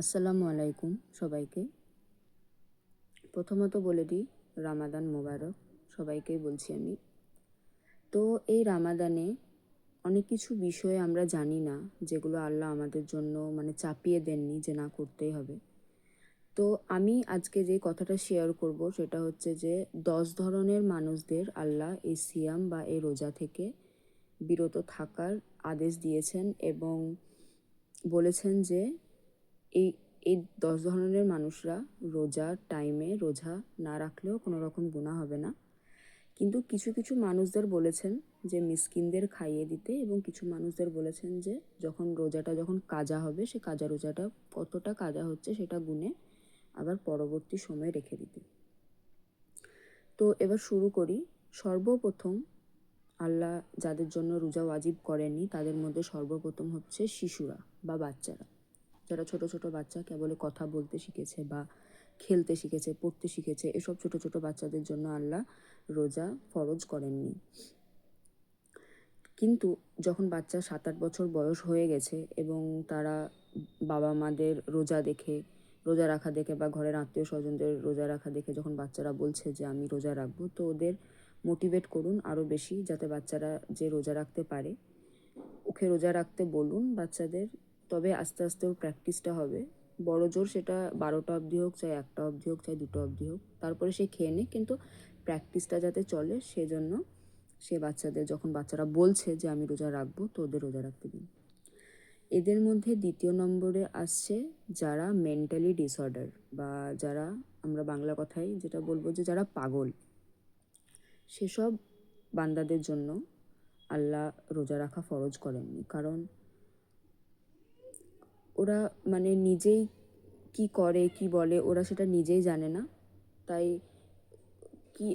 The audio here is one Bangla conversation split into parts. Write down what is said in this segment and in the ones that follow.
আসসালামু আলাইকুম সবাইকে। প্রথমত বলে দিই, রামাদান মোবারক সবাইকেই বলছি আমি। তো এই রামাদানে অনেক কিছু বিষয়ে আমরা জানি না, যেগুলো আল্লাহ আমাদের জন্য চাপিয়ে দেননি যে না করতেই হবে। তো আমি আজকে যে কথাটা শেয়ার করব সেটা হচ্ছে যে 10 ধরনের মানুষদের আল্লাহ এই সিয়াম বা এই রোজা থেকে বিরত থাকার আদেশ দিয়েছেন এবং বলেছেন যে এই এই 10 ধরনের মানুষরা রোজার টাইমে রোজা না রাখলেও কোনো রকম গুনাহ হবে না। কিন্তু কিছু কিছু মানুষদের বলেছেন যে মিসকিনদের খাইয়ে দিতে, এবং কিছু মানুষদের বলেছেন যে যখন কাজা হবে সে কাজা রোজাটা কতটা কাজা হচ্ছে সেটা গুনে আবার পরবর্তী সময়ে রেখে দিতে। তো এবার শুরু করি। সর্বপ্রথম আল্লাহ যাদের জন্য রোজা ওয়াজিব করেননি তাদের মধ্যে সর্বপ্রথম হচ্ছে শিশুরা বা বাচ্চারা, যারা ছোট ছোট বাচ্চা কেবল কথা বলতে শিখেছে বা খেলতে শিখেছে, পড়তে শিখেছে, এসব ছোট ছোট বাচ্চাদের জন্য আল্লাহ রোজা ফরজ করেননি। কিন্তু যখন বাচ্চা 7-8 বছর বয়স হয়ে গেছে এবং তারা বাবা মাদের রোজা রাখা দেখে বা ঘরের আত্মীয় স্বজনদের রোজা রাখা দেখে যখন বাচ্চারা বলছে যে আমি রোজা রাখবো, তো ওদের মোটিভেট করুন আরও বেশি, যাতে বাচ্চারা যে রোজা রাখতে পারে ওকে রোজা রাখতে বলুন বাচ্চাদের। তবে আস্তে আস্তে ওর প্র্যাকটিসটা হবে। বড় জোর সেটা 12টা অবধি হোক, চাই 1টা অবধি হোক, চাই 2টো অবধি হোক, তারপরে সে খেয়ে নিক, কিন্তু প্র্যাকটিসটা যাতে চলে সেজন্য সে বাচ্চাদের, যখন বাচ্চারা বলছে যে আমি রোজা রাখবো, তো ওদের রোজা রাখতে দিন। এদের মধ্যে দ্বিতীয় নম্বরে আসছে যারা মেন্টালি ডিসঅর্ডার, বা যারা আমরা বাংলা কথায় যেটা বলবো যে যারা পাগল, সেসব বান্দাদের জন্য আল্লাহ রোজা রাখা ফরজ করেননি। কারণ ওরা নিজেই কি করে কি বলে ওরা সেটা নিজেই জানে না। তাই কি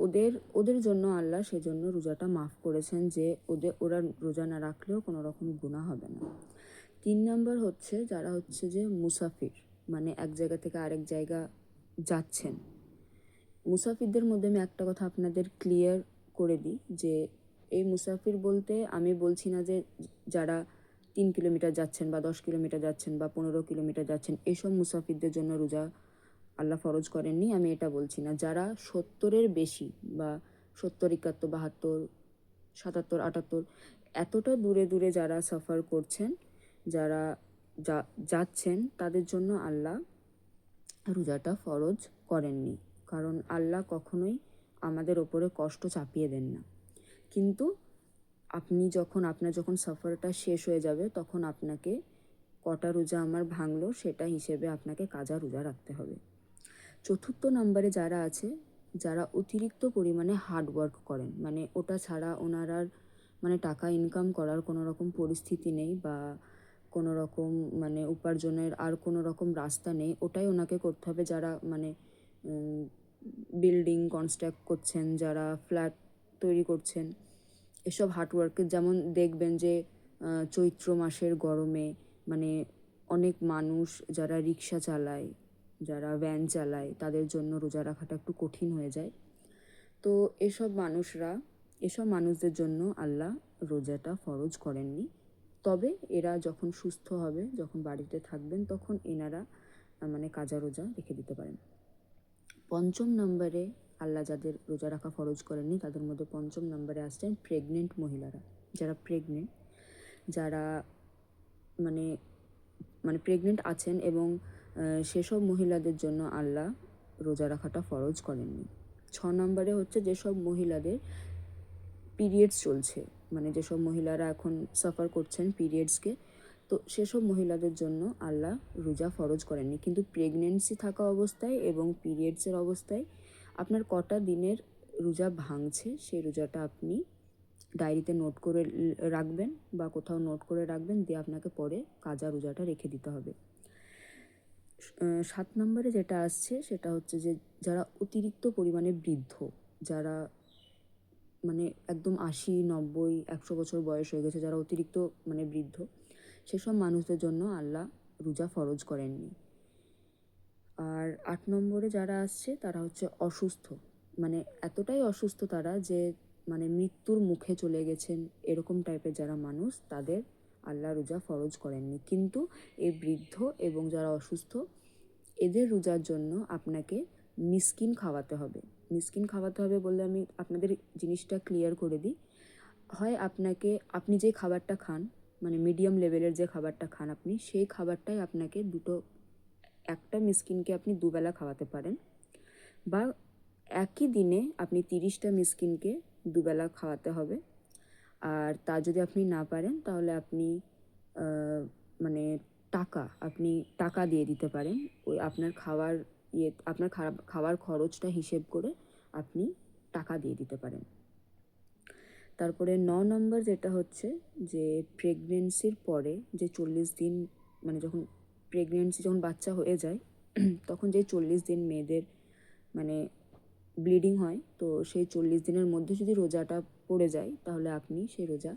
ওদের ওদের জন্য আল্লাহ সেজন্য রোজাটা মাফ করেছেন, যে ওরা রোজা না রাখলেও কোনো রকম গুনাহ হবে না। 3 নম্বর হচ্ছে যারা হচ্ছে যে মুসাফির, এক জায়গা থেকে আরেক জায়গা যাচ্ছেন। মুসাফিরদের মধ্যে আমি একটা কথা আপনাদের ক্লিয়ার করে দিই, যে এই মুসাফির বলতে আমি বলছি না যে যারা 3 কিলোমিটার যাচ্ছেন বা 10 কিলোমিটার যাচ্ছেন বা 15 কিলোমিটার যাচ্ছেন, এসব মুসাফিরদের জন্য রোজা আল্লাহ ফরজ করেননি, আমি এটা বলছি না। যারা 70-এর বেশি বা 70, 71, 72, 77, 78 এতটা দূরে দূরে যারা সফর করছেন, যারা যাচ্ছেন, তাদের জন্য আল্লাহ রোজাটা ফরজ করেননি। কারণ আল্লাহ কখনোই আমাদের ওপরে কষ্ট চাপিয়ে দেন না। কিন্তু আপনার যখন সফরটা শেষ হয়ে যাবে, তখন আপনাকে কটা রোজা আমার ভাঙলো সেটা হিসেবে আপনাকে কাজা রোজা রাখতে হবে। চতুর্থ নম্বরে যারা আছে, যারা অতিরিক্ত পরিমাণে হার্ডওয়ার্ক করেন, ওটা ছাড়া ওনার আর টাকা ইনকাম করার কোনো রকম পরিস্থিতি নেই, বা কোনো রকম উপার্জনের আর কোনো রকম রাস্তা নেই, ওটাই ওনাকে করতে হবে। যারা বিল্ডিং কনস্ট্রাক্ট করছেন, যারা ফ্ল্যাট তৈরি করছেন, এসব হার্ডওয়ার্কের, যেমন দেখবেন যে চৈত্র মাসের গরমে অনেক মানুষ যারা রিক্সা চালায়, যারা ভ্যান চালায়, তাদের জন্য রোজা রাখাটা একটু কঠিন হয়ে যায়। তো এসব মানুষদের জন্য আল্লাহ রোজাটা ফরজ করেননি। তবে এরা যখন সুস্থ হবে, যখন বাড়িতে থাকবেন, তখন এনারা কাজা রোজা রেখে দিতে পারেন। পঞ্চম নম্বরে আল্লাহ যাদের রোজা রাখা ফরজ করেননি, তাদের মধ্যে পঞ্চম নম্বরে আসছেন প্রেগনেন্ট মহিলারা। যারা প্রেগনেন্ট, যারা প্রেগনেন্ট আছেন, এবং সেসব মহিলাদের জন্য আল্লাহ রোজা রাখাটা ফরজ করেননি। 6 নম্বরে হচ্ছে যেসব মহিলাদের পিরিয়ডস চলছে, যেসব মহিলারা এখন সাফার করছেন পিরিয়ডসকে, তো সেসব মহিলাদের জন্য আল্লাহ রোজা ফরজ করেননি। কিন্তু প্রেগনেন্সি থাকা অবস্থায় এবং পিরিয়ডসের অবস্থায় আপনার কটা দিনের রোজা ভাঙছে, সেই রোজাটা আপনি ডায়েরিতে নোট করে রাখবেন বা কোথাও নোট করে রাখবেন, দিয়ে আপনাকে পরে কাজা রোজাটা রেখে দিতে হবে। 7 নম্বরে যেটা আসছে সেটা হচ্ছে যে যারা অতিরিক্ত পরিমাণে বৃদ্ধ, যারা একদম 80, 90, 100 বছর বয়স হয়ে গেছে, যারা অতিরিক্ত বৃদ্ধ, সেসব মানুষদের জন্য আল্লাহ রোজা ফরজ করেননি। আর 8 নম্বরে যারা আসছে তারা হচ্ছে অসুস্থ, এতটাই অসুস্থ তারা যে মৃত্যুর মুখে চলে গেছেন, এরকম টাইপের যারা মানুষ, তাদের আল্লাহ রোজা ফরজ করেননি। কিন্তু এই বৃদ্ধ এবং যারা অসুস্থ এদের রোজার জন্য আপনাকে মিসকিন খাওয়াতে হবে। মিসকিন খাওয়াতে হবে বললে আমি আপনাদের জিনিসটা ক্লিয়ার করে দিই। হয় আপনি যে খাবারটা খান, মানে মিডিয়াম লেভেলের যে খাবারটা খান আপনি, সেই খাবারটাই আপনাকে একটা মিসকিনকে আপনি দুবেলা খাওয়াতে পারেন, বা একই দিনে আপনি 30টা মিসকিনকে দুবেলা খাওয়াতে হবে। আর তা যদি আপনি না পারেন তাহলে আপনি মানে আপনি টাকা দিয়ে দিতে পারেন। ওই আপনার খাওয়ার খরচটা হিসেব করে আপনি টাকা দিয়ে দিতে পারেন। তারপরে 9 নম্বর যেটা হচ্ছে যে প্রেগনেন্সির পরে যে 40 দিন, মানে যখন বাচ্চা হয়ে যায় তখন যে 40 দিন মেয়েদের মানে ব্লিডিং হয়, তো সেই 40 দিনের মধ্যে যদি রোজাটা পড়ে যায় তাহলে সেই রোজা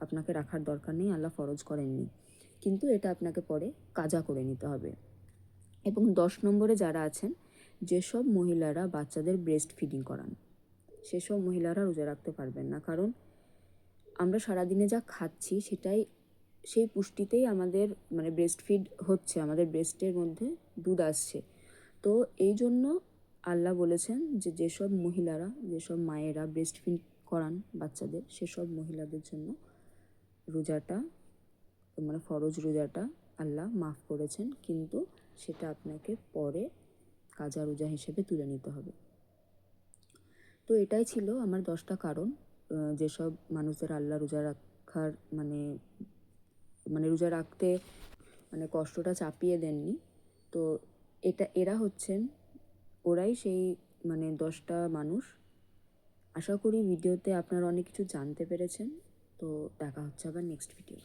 আপনাকে রাখার দরকার নেই, আল্লাহ ফরজ করেননি। কিন্তু এটা আপনাকে পরে কাজা করে নিতে হবে। এবং 10 নম্বরে যারা আছেন, যেসব মহিলারা বাচ্চাদের ব্রেস্ট ফিডিং করান, সেসব মহিলারা রোজা রাখতে পারবেন না। কারণ আমরা সারাদিনে যা খাচ্ছি সেই পুষ্টিতেই আমাদের মানে ব্রেস্ট ফিড হচ্ছে, আমাদের ব্রেস্টের মধ্যে দুধ আসছে। তো এই জন্য আল্লাহ বলেছেন যে যেসব মায়েরা ব্রেস্ট ফিড করান বাচ্চাদের, সেসব মহিলাদের জন্য রোজাটা মানে ফরজ রোজাটা আল্লাহ মাফ করেছেন, কিন্তু সেটা আপনাকে পরে কাজা রোজা হিসেবে তুলে নিতে হবে। তো এটাই ছিল আমার 10টা কারণ যেসব মানুষদের আল্লাহ রোজা রাখার মানে রোজা রাখতে মানে কষ্টটা চাপিয়ে দেননি। তো ওরাই সেই 10টা মানুষ। আশা করি ভিডিওতে আপনারা অনেক কিছু জানতে পেরেছেন। তো দেখা হচ্ছে আবার নেক্সট ভিডিও।